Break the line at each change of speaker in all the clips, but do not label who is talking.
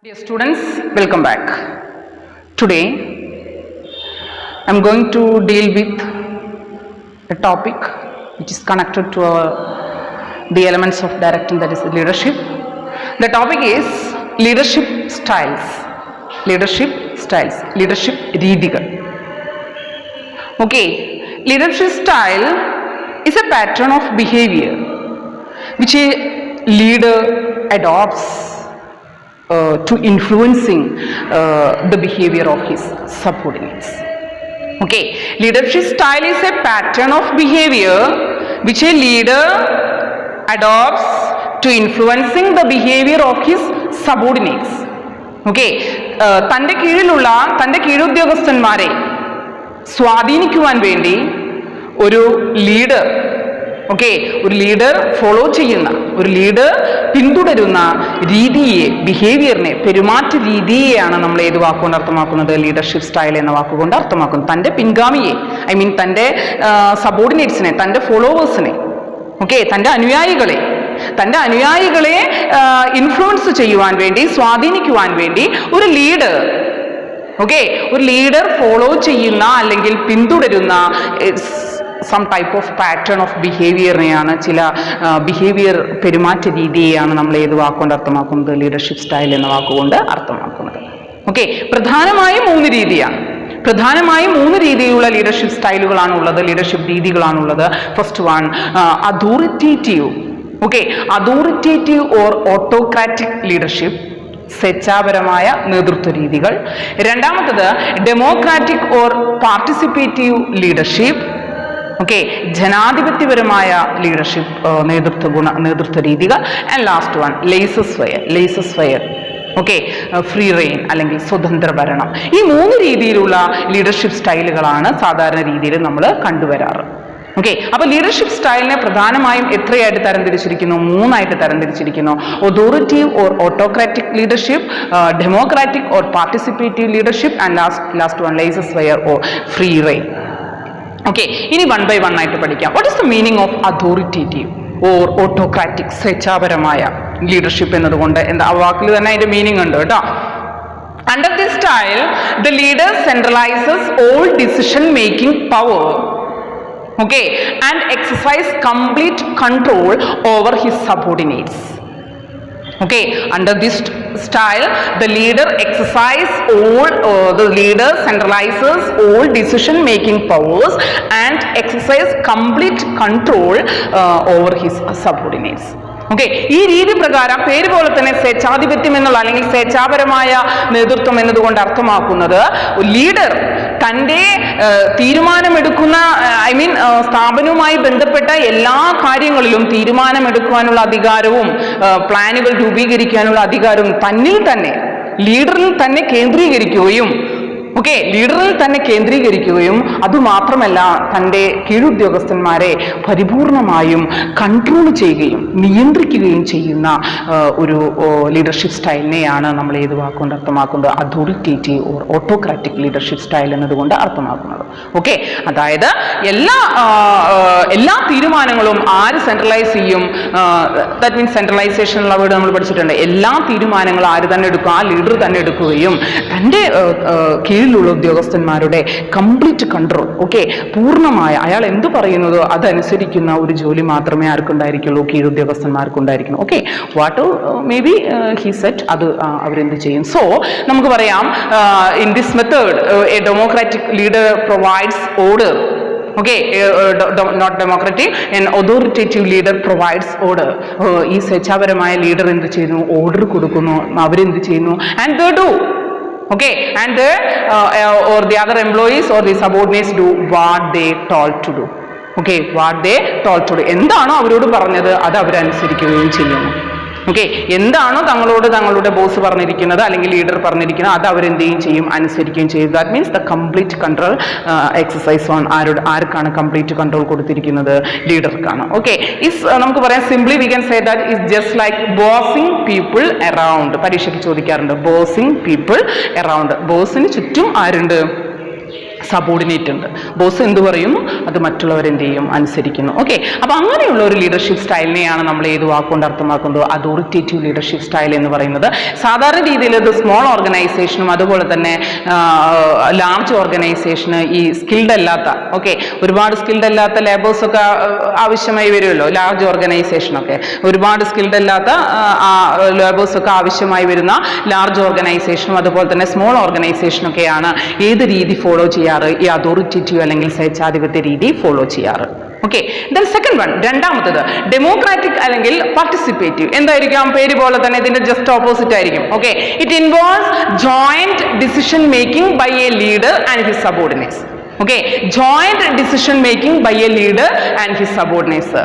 Dear students, welcome back. Today, I am going to deal with a topic which is connected to the elements of directing, that is leadership. The topic is leadership styles. Leadership styles. Leadership രീതികൾ. Okay, leadership style is a pattern of behavior which a leader adopts to influencing the behavior of his subordinates. Okay, leadership style is a pattern of behavior which a leader adopts to influencing the behavior of his subordinates. Okay, തൻ്റെ കീഴുദ്യോഗസ്ഥന്മാരെ സ്വാധീനിക്കുവാൻ വേണ്ടി ഒരു leader ഒരു leader follow ചെയ്യുന്ന, ഒരു leader പിന്തുടരുന്ന രീതിയെ, ബിഹേവിയറിനെ, പെരുമാറ്റ രീതിയെയാണ് നമ്മൾ ഏത് വാക്കുകൊണ്ട് അർത്ഥമാക്കുന്നത്? ലീഡർഷിപ്പ് സ്റ്റൈൽ എന്ന വാക്കുകൊണ്ട് അർത്ഥമാക്കുന്നത്. തൻ്റെ പിൻഗാമിയെ, തൻ്റെ സബോർഡിനേറ്റ്സിനെ, തൻ്റെ ഫോളോവേഴ്സിനെ, തൻ്റെ അനുയായികളെ ഇൻഫ്ലുവൻസ് ചെയ്യുവാൻ വേണ്ടി, സ്വാധീനിക്കുവാൻ വേണ്ടി ഒരു ലീഡർ ഫോളോ ചെയ്യുന്ന അല്ലെങ്കിൽ പിന്തുടരുന്ന some type of pattern of ബിഹേവിയറിനെയാണ്, ചില ബിഹേവിയർ പെരുമാറ്റ രീതിയെയാണ് നമ്മൾ ഏത് വാക്കുകൊണ്ട് അർത്ഥമാക്കുന്നത്? ലീഡർഷിപ്പ് സ്റ്റൈൽ എന്ന വാക്കുകൊണ്ട് അർത്ഥമാക്കുന്നത്. പ്രധാനമായും മൂന്ന് രീതിയിലുള്ള ലീഡർഷിപ്പ് സ്റ്റൈലുകളാണ് ഉള്ളത്, ലീഡർഷിപ്പ് രീതികളാണുള്ളത്. First one, authoritative. Authoritative or autocratic leadership, സ്വേച്ഛാപരമായ നേതൃത്വ രീതികൾ. രണ്ടാമത്തത് ഡെമോക്രാറ്റിക് ഓർ പാർട്ടിസിപ്പേറ്റീവ് ലീഡർഷിപ്പ്, ജനാധിപത്യപരമായ ലീഡർഷിപ്പ്, നേതൃത്വ രീതികൾ. And last one, laissez faire, free rein അല്ലെങ്കിൽ സ്വതന്ത്ര ഭരണം. ഈ മൂന്ന് രീതിയിലുള്ള ലീഡർഷിപ്പ് സ്റ്റൈലുകളാണ് സാധാരണ രീതിയിൽ നമ്മൾ കണ്ടുവരാറ്. അപ്പൊ ലീഡർഷിപ്പ് സ്റ്റൈലിനെ പ്രധാനമായും എത്രയായിട്ട് തരംതിരിച്ചിരിക്കുന്നു? മൂന്നായിട്ട് തരംതിരിച്ചിരിക്കുന്നു. Authoritative or autocratic leadership, democratic or participative leadership, and last one, laissez faire or free rein. ഇനി വൺ ബൈ വൺ ആയിട്ട് പഠിക്കാം. What is the meaning of authoritative or autocratic, സ്വേച്ഛാപരമായ ലീഡർഷിപ്പ് എന്നതുകൊണ്ട് എന്താ? ആ വാക്കിൽ തന്നെ അതിന്റെ മീനിങ് ഉണ്ട് കേട്ടോ. Under this style, the leader centralizes all decision making power, and exercise complete control over his subordinates. Under this style, the leader centralizes all decision making powers and exercise complete control over his subordinates. ഈ രീതി പ്രകാരം പേര് പോലെ തന്നെ സ്വേച്ഛാധിപത്യം എന്നുള്ള അല്ലെങ്കിൽ സ്വേച്ഛാപരമായ നേതൃത്വം എന്നതുകൊണ്ട് അർത്ഥമാക്കുന്നത് ലീഡർ തൻ്റെ തീരുമാനമെടുക്കുന്ന സ്ഥാപനവുമായി ബന്ധപ്പെട്ട എല്ലാ കാര്യങ്ങളിലും തീരുമാനമെടുക്കുവാനുള്ള അധികാരവും പ്ലാനുകൾ രൂപീകരിക്കാനുള്ള അധികാരവും ലീഡറിൽ തന്നെ കേന്ദ്രീകരിക്കുകയും അതുമാത്രമല്ല തൻ്റെ കീഴുദ്യോഗസ്ഥന്മാരെ പരിപൂർണമായും കൺട്രോൾ ചെയ്യുകയും നിയന്ത്രിക്കുകയും ചെയ്യുന്ന ഒരു ലീഡർഷിപ്പ് സ്റ്റൈലിനെയാണ് നമ്മൾ ഏത് വാക്കുകൊണ്ട് അർത്ഥമാക്കുന്നത്? Authoritative or autocratic leadership style എന്നതുകൊണ്ട് അർത്ഥമാക്കുന്നത്. അതായത് എല്ലാ തീരുമാനങ്ങളും ആര് സെൻട്രലൈസ് ചെയ്യും? ദാറ്റ് മീൻസ് സെൻട്രലൈസേഷൻ ഉള്ള വേർഡ് നമ്മൾ പഠിച്ചിട്ടുണ്ട്. എല്ലാ തീരുമാനങ്ങളും ആര് തന്നെ എടുക്കും? ആ ലീഡർ തന്നെ എടുക്കുകയും തൻ്റെ കീഴിലുള്ള ഉദ്യോഗസ്ഥന്മാരുടെ കംപ്ലീറ്റ് കൺട്രോൾ, പൂർണ്ണമായ അയാൾ എന്ത് പറയുന്നതോ അതനുസരിക്കുന്ന ഒരു ജോലി മാത്രമേ ആർക്കുണ്ടായിരിക്കുള്ളൂ? കീഴുദ്യോഗസ്ഥന്മാർക്കുണ്ടായിരിക്കണം. What may be he said, അത് അവരെന്ത് ചെയ്യും? സോ നമുക്ക് പറയാം, in this method a democratic leader provides order. Not democratic, an authoritative leader provides order. ഈ സ്വേച്ഛാപരമായ ലീഡർ എന്ത് ചെയ്യുന്നു? ഓർഡർ കൊടുക്കുന്നു. അവരെന്ത് ചെയ്യുന്നു? And they do. And or the other employees or the subordinates do what they told to do. എന്താണോ അവരോട് പറഞ്ഞത് അത് അവരനുസരിക്കുകയും ചെയ്യുന്നു. എന്താണോ തങ്ങളുടെ ബോസ് പറഞ്ഞിരിക്കുന്നത് അല്ലെങ്കിൽ ലീഡർ പറഞ്ഞിരിക്കുന്നത് അത് അവരെന്ത് ചെയ്യും? അനുസരിക്കുകയും ചെയ്യും. That means the complete control exercise on ആർക്കാണ് കംപ്ലീറ്റ് കൺട്രോൾ കൊടുത്തിരിക്കുന്നത്? ലീഡർക്കാണ്. നമുക്ക് പറയാം, simply we can say that is just like bossing people around. പരീക്ഷയ്ക്ക് ചോദിക്കാറുണ്ട്, ബോസിങ് പീപ്പിൾ അറൗണ്ട്. ബോസിന് ചുറ്റും ആരുണ്ട്? സബോർഡിനേറ്റ് ഉണ്ട്. ബോസ് എന്ത് പറയുന്നു അത് മറ്റുള്ളവരെന്ത് ചെയ്യും, അനുസരിക്കുന്നു. ഓക്കെ, അപ്പൊ അങ്ങനെയുള്ള ഒരു ലീഡർഷിപ്പ് സ്റ്റൈലിനെയാണ് നമ്മൾ ഏത് വാക്കുകൊണ്ട് അർത്ഥമാക്കുന്നത്, അതോറിറ്റേറ്റീവ് ലീഡർഷിപ്പ് സ്റ്റൈൽ എന്ന് പറയുന്നത്. സാധാരണ രീതിയിൽ ഇത് സ്മോൾ ഓർഗനൈസേഷനും അതുപോലെ തന്നെ ലാർജ് ഓർഗനൈസേഷന് ഈ സ്കിൽഡ് അല്ലാത്ത, ഓക്കെ, ഒരുപാട് സ്കിൽഡ് അല്ലാത്ത ലേബേഴ്സൊക്കെ ആവശ്യമായി വരുമല്ലോ. ലാർജ് ഓർഗനൈസേഷനൊക്കെ ഒരുപാട് സ്കിൽഡ് അല്ലാത്ത ലേബേഴ്സൊക്കെ ആവശ്യമായി വരുന്ന ലാർജ് ഓർഗനൈസേഷനും അതുപോലെ തന്നെ സ്മോൾ ഓർഗനൈസേഷനൊക്കെയാണ് ഏത് രീതി ഫോളോ ചെയ്യാറ്, ഈ അതോറിറ്റേറ്റീവ് അല്ലെങ്കിൽ സ്വേച്ഛാധിപത്യ രീതി ഫോളോ ചെയ്യാറ്. ഓക്കെ, ദെൻ സെക്കൻഡ് വൺ, രണ്ടാമത്തത് ഡെമോക്രാറ്റിക് അല്ലെങ്കിൽ പാർട്ടിസിപ്പേറ്റീവ്. എന്തായിരിക്കാം, പേര് പോലെ തന്നെ ഇതിന്റെ ജസ്റ്റ് ഓപ്പോസിറ്റ് ആയിരിക്കും. Okay, it involves joint decision making by a leader and his subordinates. Okay, joint decision making by a leader and his subordinates.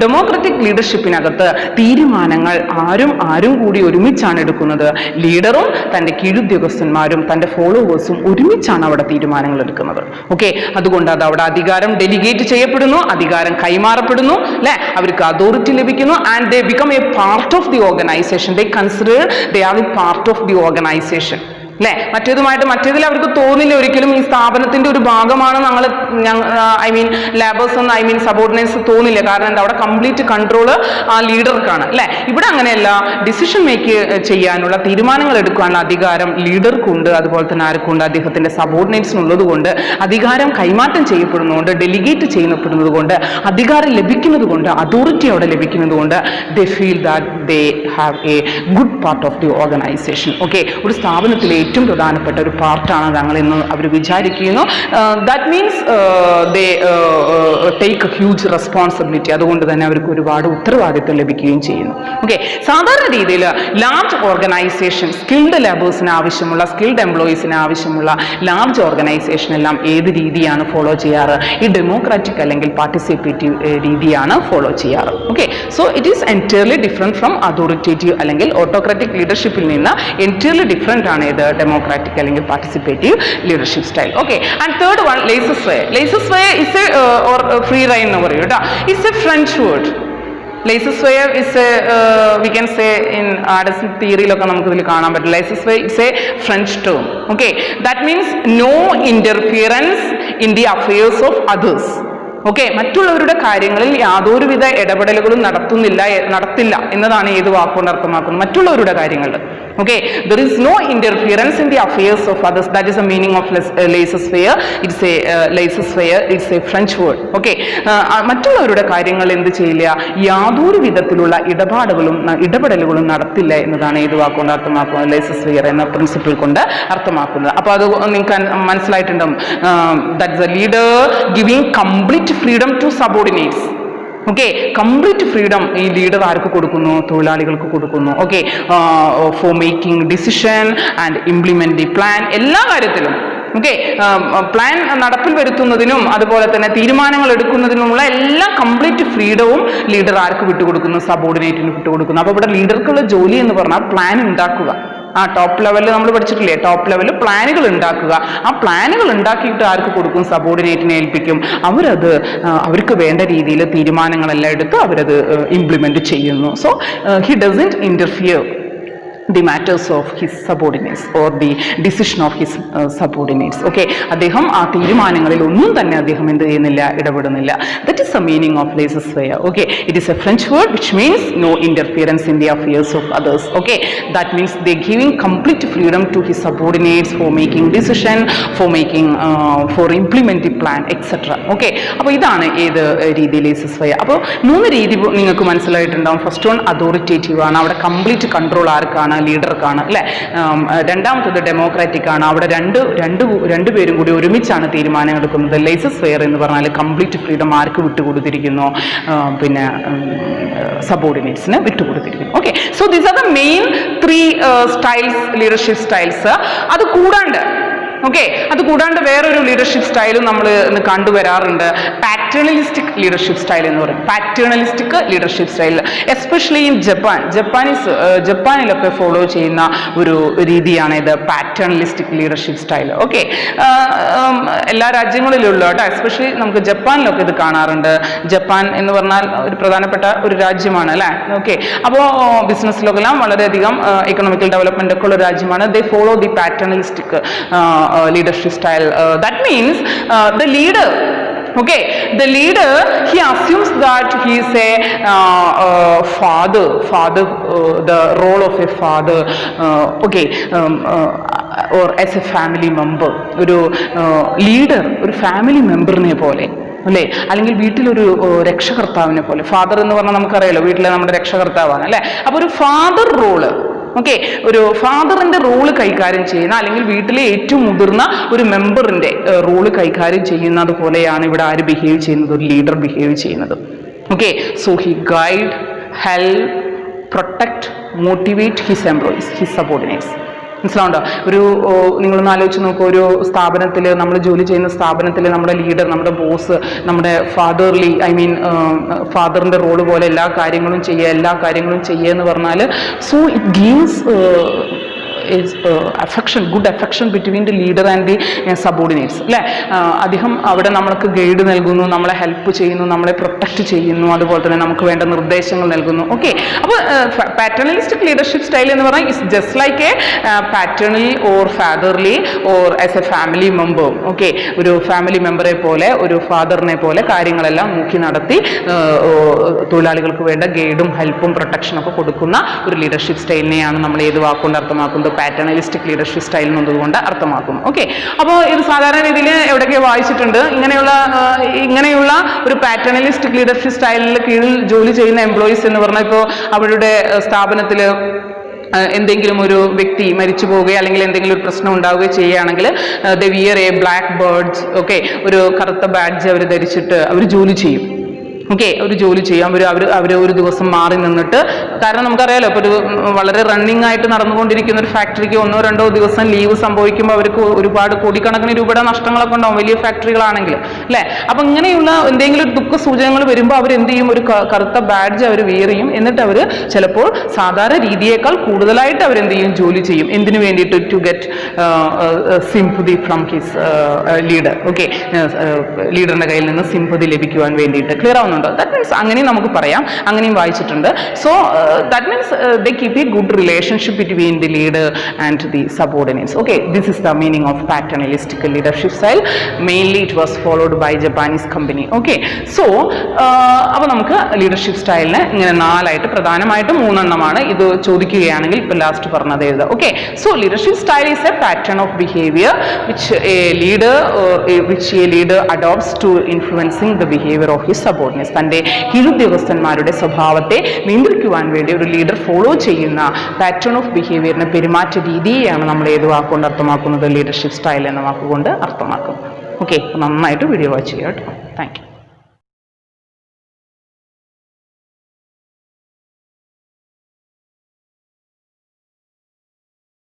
Democratic ലീഡർഷിപ്പിനകത്ത് തീരുമാനങ്ങൾ ആരും കൂടി ഒരുമിച്ചാണ് എടുക്കുന്നത്. ലീഡറും തൻ്റെ കീഴുദ്യോഗസ്ഥന്മാരും തൻ്റെ ഫോളോവേഴ്സും ഒരുമിച്ചാണ് അവിടെ തീരുമാനങ്ങൾ എടുക്കുന്നത്. ഓക്കെ, അതുകൊണ്ട് അത് അവിടെ അധികാരം ഡെലിഗേറ്റ് ചെയ്യപ്പെടുന്നു, അധികാരം കൈമാറപ്പെടുന്നു, അല്ലെ, അവർക്ക് അതോറിറ്റി ലഭിക്കുന്നു. And they become A part of the organisation. They consider they are A part of the organisation. അല്ലെ, മറ്റേതിൽ അവർക്ക് തോന്നില്ല ഒരിക്കലും ഈ സ്ഥാപനത്തിന്റെ ഒരു ഭാഗമാണ് ലേബേഴ്സ് സബോർഡിനേറ്റ്സ് തോന്നില്ല. കാരണം എന്താ, അവിടെ കംപ്ലീറ്റ് കൺട്രോൾ ആ ലീഡർക്കാണ്. അല്ലെ, ഇവിടെ അങ്ങനെയല്ല. ഡിസിഷൻ മേക്ക് ചെയ്യാനുള്ള, തീരുമാനങ്ങൾ എടുക്കാനുള്ള അധികാരം ലീഡർക്കുണ്ട്, അതുപോലെ തന്നെ ആർക്കുണ്ട്, അദ്ദേഹത്തിന്റെ സബോർഡിനേറ്റ്സിനുള്ളത് കൊണ്ട് അധികാരം കൈമാറ്റം ചെയ്യപ്പെടുന്നതുകൊണ്ട്, ഡെലിഗേറ്റ് ചെയ്യപ്പെടുന്നത് കൊണ്ട്, അധികാരം ലഭിക്കുന്നത് കൊണ്ട്, അതോറിറ്റി അവിടെ ലഭിക്കുന്നത് കൊണ്ട് they feel that they have A good part of the organisation. Okay, ഒരു സ്ഥാപനത്തിലെ ഏറ്റവും പ്രധാനപ്പെട്ട ഒരു പാർട്ടാണ് ഞങ്ങളെന്ന് അവർ വിചാരിക്കുന്നു. That means they take A huge responsibility. അതുകൊണ്ട് തന്നെ അവർക്ക് ഒരുപാട് ഉത്തരവാദിത്വം ലഭിക്കുകയും ചെയ്യുന്നു. ഓക്കെ, സാധാരണ രീതിയിൽ ലാർജ് ഓർഗനൈസേഷൻ സ്കിൽഡ് ലേബേഴ്സിന് ആവശ്യമുള്ള, സ്കിൽഡ് എംപ്ലോയീസിന് ആവശ്യമുള്ള ലാർജ് ഓർഗനൈസേഷൻ എല്ലാം ഏത് രീതിയാണ് ഫോളോ ചെയ്യാറ്, ഈ ഡെമോക്രാറ്റിക് അല്ലെങ്കിൽ പാർട്ടിസിപ്പേറ്റീവ് രീതിയാണ് ഫോളോ ചെയ്യാറ്. Okay, so it is entirely different from authoritative അല്ലെങ്കിൽ ഓട്ടോക്രാറ്റിക് ലീഡർഷിപ്പിൽ നിന്ന് എൻറ്റയർലി ഡിഫറെന്റ് ആണ് ഇത് ഡെമോക്രാറ്റിക് അല്ലെങ്കിൽ participative leadership style. Okay, and third one, laissez-faire. Laissez-faire is a or free rein എന്ന് പറയും കേട്ടോ. It's a French word. Laissez-faire is a we can say in Addison theory-ലൊക്കെ നമുക്ക് ഇതിൽ കാണാൻ പറ്റും. Laissez-faire is a French term. Okay, that means no interference in the affairs of others. Okay, മറ്റുള്ളവരുടെ കാര്യങ്ങളിൽ യാതൊരുവിധ ഇടപെടലുകളും നടത്തില്ല എന്നതാണ് ഏത് വാക്കുകൊണ്ട് അർത്ഥമാക്കുന്നത്, മറ്റുള്ളവരുടെ കാര്യങ്ങളിൽ. Okay, there is no interference in the affairs of others. That is the meaning of laissez-faire. It's a laissez-faire. It's a French word. Okay, മറ്റുള്ളവരുടെ കാര്യങ്ങൾ എന്ത് ചെയ്യില്ല, യാതൊരു വിധത്തിലുള്ള ഇടപെടലുകളും നടത്തില്ല എന്നതാണ് ഏത് വാക്കുകൊണ്ട് അർത്ഥമാക്കുന്നത്, laissez-faire എന്ന പ്രിൻസിപ്പിൾ കൊണ്ട് അർത്ഥമാക്കുന്നത്. അപ്പോൾ അത് നിങ്ങൾക്ക് മനസ്സിലായിട്ടുണ്ടാവും. That's the leader giving complete freedom to subordinates. Okay, complete freedom ഈ ലീഡർ ആർക്ക് കൊടുക്കുന്നു, തൊഴിലാളികൾക്ക് കൊടുക്കുന്നു. Okay, for making decision and implement the plan, എല്ലാ കാര്യത്തിലും. ഓക്കെ, പ്ലാൻ നടപ്പിൽ വരുത്തുന്നതിനും അതുപോലെ തന്നെ തീരുമാനങ്ങൾ എടുക്കുന്നതിനുമുള്ള എല്ലാ കംപ്ലീറ്റ് ഫ്രീഡവും ലീഡർ ആർക്ക് വിട്ടുകൊടുക്കുന്നു, സബോർഡിനേറ്റിന് വിട്ടുകൊടുക്കുന്നു. അപ്പോൾ ഇവിടെ ലീഡർക്കുള്ള ജോലി എന്ന് പറഞ്ഞാൽ പ്ലാൻ ഉണ്ടാക്കുക. ടോപ്പ് ലെവലിൽ നമ്മൾ പഠിച്ചിട്ടില്ലേ, ടോപ്പ് ലെവലിൽ പ്ലാനുകൾ ഉണ്ടാക്കുക. ആ പ്ലാനുകൾ ഉണ്ടാക്കിയിട്ട് ആർക്ക് കൊടുക്കും, സബോർഡിനേറ്റിനെ ഏൽപ്പിക്കും. അവർക്ക് വേണ്ട രീതിയിൽ തീരുമാനങ്ങളെല്ലാം എടുത്ത് അവരത് ഇംപ്ലിമെന്റ് ചെയ്യുന്നു. So he doesn't interfere the matters of his subordinates or the decision of his subordinates. Okay, അദ്ദേഹം ആ തീരുമാനങ്ങളിൽ ഒന്നും തന്നെ അദ്ദേഹം എന്ത് ചെയ്യുന്നില്ല, ഇടപെടുന്നില്ല. That is the meaning of laissez-faire. Okay, it is a French word which means no interference in the affairs of others. Okay, that means they giving complete freedom to his subordinates for making decision, for implementing plan, etc. Okay, അപ്പോൾ ഇതാണ് ഏത് രീതി laissez-faire. അപ്പോൾ 3 രീതി നിങ്ങൾക്ക് മനസ്സിലായിട്ടുണ്ടാവും. First one authoritative ആണ്, അവിടെ കംപ്ലീറ്റ് കൺട്രോൾ ആർക്കാണ്, ലീഡർക്കാണ്. അല്ലെ, രണ്ടാമത്തത് ഡെമോക്രാറ്റിക് ആണ്, അവിടെ രണ്ടുപേരും കൂടി ഒരുമിച്ചാണ് തീരുമാനം എടുക്കുന്നത്. laissez-faire എന്ന് പറഞ്ഞാൽ കംപ്ലീറ്റ് ഫ്രീഡം ആർക്ക് വിട്ടുകൊടുത്തിരിക്കുന്നു, പിന്നെ സബോർഡിനേറ്റ്സിന് വിട്ടുകൊടുത്തിരിക്കുന്നു. Okay, so these are the main 3 styles, leadership styles. അത് കൂടാണ്ട് വേറൊരു ലീഡർഷിപ്പ് സ്റ്റൈലും നമ്മൾ കണ്ടുവരാറുണ്ട്, പാറ്റേണലിസ്റ്റിക് ലീഡർഷിപ്പ് സ്റ്റൈൽ എന്ന് പറയും. Paternalistic leadership style especially in ജപ്പാനിലൊക്കെ ഫോളോ ചെയ്യുന്ന ഒരു രീതിയാണ് ഇത് പാറ്റേണലിസ്റ്റിക് ലീഡർഷിപ്പ് സ്റ്റൈൽ. ഓക്കെ, എല്ലാ രാജ്യങ്ങളിലും ഉള്ള കേട്ടോ, എസ്പെഷ്യലി നമുക്ക് ജപ്പാനിലൊക്കെ ഇത് കാണാറുണ്ട്. ജപ്പാൻ എന്ന് പറഞ്ഞാൽ ഒരു പ്രധാനപ്പെട്ട ഒരു രാജ്യമാണ് അല്ലേ. ഓക്കെ, അപ്പോൾ ബിസിനസ്സിലൊക്കെ എല്ലാം വളരെയധികം എക്കണോമിക്കൽ ഡെവലപ്മെന്റ് ഒക്കെ ഉള്ള രാജ്യമാണ്. They follow the paternalistic leadership style. That means the leader, okay, the leader, he assumes that he is a father, the role of a father, okay, or as a family member. ഒരു leader ഒരു family മെമ്പറിനെ പോലെ അല്ലേ, അല്ലെങ്കിൽ വീട്ടിലൊരു രക്ഷകർത്താവിനെ പോലെ. Father എന്ന് പറഞ്ഞാൽ നമുക്കറിയാലോ, വീട്ടിലെ നമ്മുടെ രക്ഷകർത്താവാണ് അല്ലേ. അപ്പോൾ ഒരു ഫാദർ റോള്, ഓക്കെ, ഒരു ഫാദറിന്റെ റോള് കൈകാര്യം ചെയ്യുന്ന, അല്ലെങ്കിൽ വീട്ടിലെ ഏറ്റവും മുതിർന്ന ഒരു മെമ്പറിന്റെ റോള് കൈകാര്യം ചെയ്യുന്നത് പോലെയാണ് ഇവിടെ ആര് ബിഹേവ് ചെയ്യുന്നത്, ഒരു ലീഡർ ബിഹേവ് ചെയ്യുന്നത്. Okay, so he guide, help, protect, motivate his employees, his subordinates. മനസ്സിലാവുണ്ടോ? ഒരു നിങ്ങളൊന്ന് ആലോചിച്ച് നോക്കൂ, ഒരു സ്ഥാപനത്തിൽ, നമ്മൾ ജോലി ചെയ്യുന്ന സ്ഥാപനത്തിൽ നമ്മുടെ ലീഡർ, നമ്മുടെ ബോസ്, നമ്മുടെ ഫാദർലി, ഐ മീൻ ഫാദറിൻ്റെ റോള് പോലെ എല്ലാ കാര്യങ്ങളും ചെയ്യുക എന്ന് പറഞ്ഞാൽ, so it gives affection, good affection between the leader and the subordinates അല്ലേ. അദ്ദേഹം അവിടെ നമ്മൾക്ക് ഗൈഡ് നൽകുന്നു, നമ്മളെ ഹെൽപ്പ് ചെയ്യുന്നു, നമ്മളെ പ്രൊട്ടക്റ്റ് ചെയ്യുന്നു, അതുപോലെ തന്നെ നമുക്ക് വേണ്ട നിർദ്ദേശങ്ങൾ നൽകുന്നു. ഓക്കെ, അപ്പോൾ പാറ്റേണലിസ്റ്റിക് ലീഡർഷിപ്പ് സ്റ്റൈൽ എന്ന് പറഞ്ഞാൽ it's just like A paternal or fatherly or as A family member. Okay, ഒരു ഫാമിലി മെമ്പറെ പോലെ, ഒരു ഫാദറിനെ പോലെ കാര്യങ്ങളെല്ലാം നോക്കി നടത്തി തൊഴിലാളികൾക്ക് വേണ്ട ഗൈഡും ഹെൽപ്പും പ്രൊട്ടക്ഷനും ഒക്കെ കൊടുക്കുന്ന ഒരു ലീഡർഷിപ്പ് സ്റ്റൈലിനെയാണ് നമ്മൾ ഏത് വാക്കുകൊണ്ട് അർത്ഥമാക്കുന്നത്, പാറ്റേണലിസ്റ്റിക് ലീഡർഷിപ്പ് സ്റ്റൈൽ എന്നതുകൊണ്ട് അർത്ഥമാക്കുന്നു. ഓക്കെ, അപ്പോൾ ഇത് സാധാരണ രീതിയിൽ എവിടെയൊക്കെ വായിച്ചിട്ടുണ്ട്, ഇങ്ങനെയുള്ള ഒരു പാറ്റേണലിസ്റ്റിക് ലീഡർഷിപ്പ് സ്റ്റൈലിൽ കീഴിൽ ജോലി ചെയ്യുന്ന എംപ്ലോയീസ് എന്ന് പറഞ്ഞാൽ, ഇപ്പോൾ അവരുടെ സ്ഥാപനത്തിൽ എന്തെങ്കിലും ഒരു വ്യക്തി മരിച്ചു പോവുകയോ അല്ലെങ്കിൽ എന്തെങ്കിലും ഒരു പ്രശ്നം ഉണ്ടാവുകയോ ചെയ്യുകയാണെങ്കിൽ they wear a black birds, okay, ഒരു കറുത്ത ബാഡ്ജ് അവർ ധരിച്ചിട്ട് അവർ ജോലി ചെയ്യും. ഓക്കെ, ഒരു ജോലി ചെയ്യാം. അവർ ഒരു ദിവസം മാറി നിന്നിട്ട്, കാരണം നമുക്കറിയാലോ, ഇപ്പോൾ ഒരു വളരെ റണ്ണിങ് ആയിട്ട് നടന്നുകൊണ്ടിരിക്കുന്ന ഒരു ഫാക്ടറിക്ക് 1-2 ദിവസം ലീവ് സംഭവിക്കുമ്പോൾ അവർക്ക് ഒരുപാട് കോടിക്കണക്കിന് രൂപയുടെ നഷ്ടങ്ങളൊക്കെ ഉണ്ടാവും, വലിയ ഫാക്ടറികളാണെങ്കിൽ അല്ലേ. അപ്പം ഇങ്ങനെയുള്ള എന്തെങ്കിലും ഒരു ദുഃഖ സൂചനകൾ വരുമ്പോൾ അവരെന്ത് ചെയ്യും, ഒരു കറുത്ത ബാഡ്ജ് അവർ വിയർ ചെയ്യും. എന്നിട്ട് അവർ ചിലപ്പോൾ സാധാരണ രീതിയേക്കാൾ കൂടുതലായിട്ട് അവരെന്ത് ചെയ്യും, ജോലി ചെയ്യും. എന്തിനു വേണ്ടിയിട്ട്? To get sympathy from his leader. Okay, ലീഡറിൻ്റെ കയ്യിൽ നിന്ന് സിംപതി ലഭിക്കുവാൻ വേണ്ടിയിട്ട്. ക്ലിയർ ആവുന്നുണ്ടോ? That means അങ്ങനെയും നമുക്ക് പറയാം, അങ്ങനെയും വായിച്ചിട്ടുണ്ട്. So that means they keep a good relationship between the leader and the subordinates. Okay, this is the meaning of paternalistic leadership style. Mainly it was followed by Japanese company. Okay, so അപ്പോൾ നമുക്ക് leadership സ്റ്റൈലിനെ ഇങ്ങനെ 4 പ്രധാനമായിട്ട് 3 എണ്ണമാണ്. ഇത് ചോദിക്കുകയാണെങ്കിൽ ഇപ്പോൾ last പറഞ്ഞത് എഴുതുക. Okay, so leadership style is A pattern of behaviour which a leader adopts to influencing the behavior of his subordinates. തൻ്റെ കീഴുദ്യോഗസ്ഥന്മാരുടെ സ്വഭാവത്തെ നിയന്ത്രിക്കുവാൻ വേണ്ടി ഒരു ലീഡർ ഫോളോ ചെയ്യുന്ന പാറ്റേൺ ഓഫ് ബിഹേവിയറിന്, പെരുമാറ്റ രീതിയെയാണ് നമ്മൾ ഏത് വാക്കുകൊണ്ട് അർത്ഥമാക്കുന്നത്, ലീഡർഷിപ്പ് സ്റ്റൈൽ എന്ന വാക്കുകൊണ്ട് അർത്ഥമാക്കും. ഓക്കെ, നന്നായിട്ട് വീഡിയോ വാച്ച് ചെയ്യാം കേട്ടോ. Thank you.